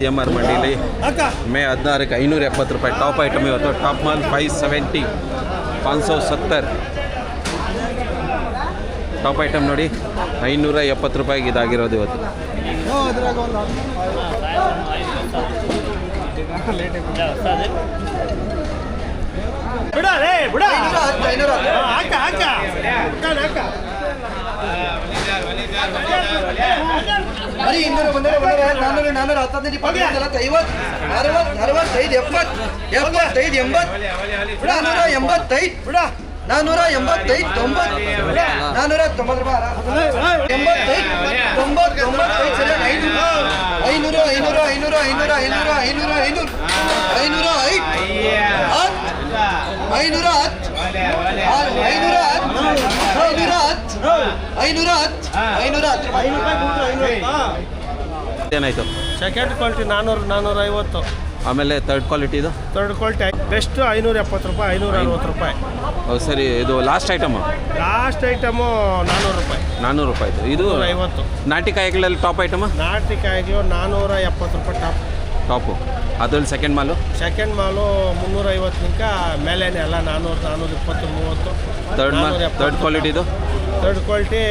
CMR ಮಂಡಿಲಿ May 16ಕ್ಕೆ 570 ರೂಪಾಯಿ top item ಇವತ್ತು top mall 570 570 top item ನೋಡಿ 570 ರೂಪಾಯಿಗೆ ಇದಾಗಿರೋದು ಇವತ್ತು. ಬರೀ 200 ಬಂದರೆ 400 400 450 60 65 70 75 80 485 490 ಏನಾಯ್ತು? Second quality 400 450. ಆಮೇಲೆ ಥರ್ಡ್ ಕ್ವಾಲಿಟಿದು ಥರ್ಡ್ ಕ್ವಾಲಿಟಿ ಬೆಸ್ಟ್ 570 ರೂಪಾಯಿ 560 ರೂಪಾಯಿ. ಸರಿ, ಇದು ಲಾಸ್ಟ್ ಐಟಮು ಲಾಸ್ಟ್ ಐಟಮು 400 ರೂಪಾಯಿ 400 ರೂಪಾಯಿದು. ಇದು 50. ನಾಟಿ ಕಾಯಿಗಳಲ್ಲಿ ಟಾಪ್ ಐಟಮ್ ನಾಟಿ ಕಾಯಿಗಳು 470 ರೂಪಾಯಿ ಟಾಪು. ಅದ್ರಲ್ಲಿ ಸೆಕೆಂಡ್ ಮಾಲು ಮಾಲು 350 ಮೇಲೇನೆ ಎಲ್ಲ 400 420 30. ಥರ್ಡ್ ಕ್ವಾಲಿಟಿದು ಥರ್ಡ್ ಕ್ವಾಲಿಟಿ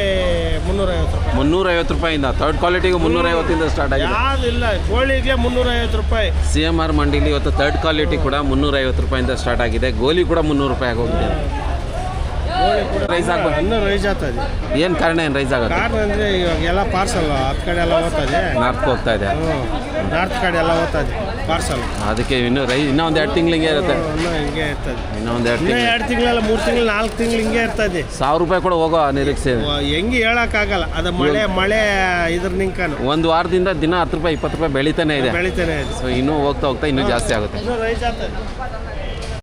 350 ರೂಪಾಯಿ 350 ರೂಪಾಯಿಂದ ಥರ್ಡ್ ಕ್ವಾಲಿಟಿಗೆ 350ಇಂದ ಸ್ಟಾರ್ಟ್ ಆಗಿದೆ. ಯಾವುದಿಲ್ಲ ಗೋಳಿಗೆ 350 ರೂಪಾಯಿ. CMR ಮಂಡಿಲಿ ಇವತ್ತು ಥರ್ಡ್ ಕ್ವಾಲಿಟಿ ಕೂಡ 350 ರೂಪಾಯಿಂದ ಸ್ಟಾರ್ಟ್ ಆಗಿದೆ. ಗೋಲಿ ಕೂಡ 300 ರೂಪಾಯಿ ಆಗೋಗಿದೆ. ರೈಸ್ ಆಗ್ಬೋದು, ಇನ್ನೂ ರೈಸ್ ಆಗ್ತದೆ. ಏನು ಕಾರಣ? ಏನು ರೈಸ್ ಆಗೋದು? ಕಾರಣ ಅಂದರೆ ಇವಾಗ ಎಲ್ಲ ಪಾರ್ಸಲ್ ಹತ್ತು ಕಡೆ ಎಲ್ಲ ಹೋಗ್ತದೆ, ನಾರ್ತ್ ಹೋಗ್ತಾ ಇದೆ. ನಾರ್ತ್ ಕಡೆ ಎಲ್ಲ ಹೋಗ್ತದೆ ಪಾರ್ಸಲ್. ಅದಕ್ಕೆ ಇನ್ನೂ ಇನ್ನೂ ಒಂದು 2 ತಿಂಗಳು ಹಿಂಗೆ ಇರುತ್ತೆ. ಇನ್ನೂ ಹಿಂಗೆ ಇರ್ತದೆ. ಇನ್ನೂ ಒಂದು 2 ತಿಂಗಳು 2 ತಿಂಗಳಲ್ಲ 3 ತಿಂಗಳು 4 ತಿಂಗಳು ಹಿಂಗೆ ಇರ್ತದೆ. 1000 ರೂಪಾಯಿ ಕೂಡ ಹೋಗೋ ನಿರೀಕ್ಷೆ ಇದೆ. ಹೆಂಗೆ ಹೇಳೋಕ್ಕಾಗಲ್ಲ, ಅದು ಮಳೆ ಇದ್ರ ನಿಂಕನು ಒಂದು ವಾರದಿಂದ ದಿನ 10 ರೂಪಾಯಿ 20 ರೂಪಾಯಿ ಬೆಳೀತಾನೆ ಇದೆ. ಬೆಳಿತಾನೆ ಇದೆ. ಸೊ ಇನ್ನೂ ಹೋಗ್ತಾ ಇನ್ನೂ ಜಾಸ್ತಿ ಆಗುತ್ತೆ. ಇನ್ನೂ ರೈಸ್ ಆಗ್ತದೆ.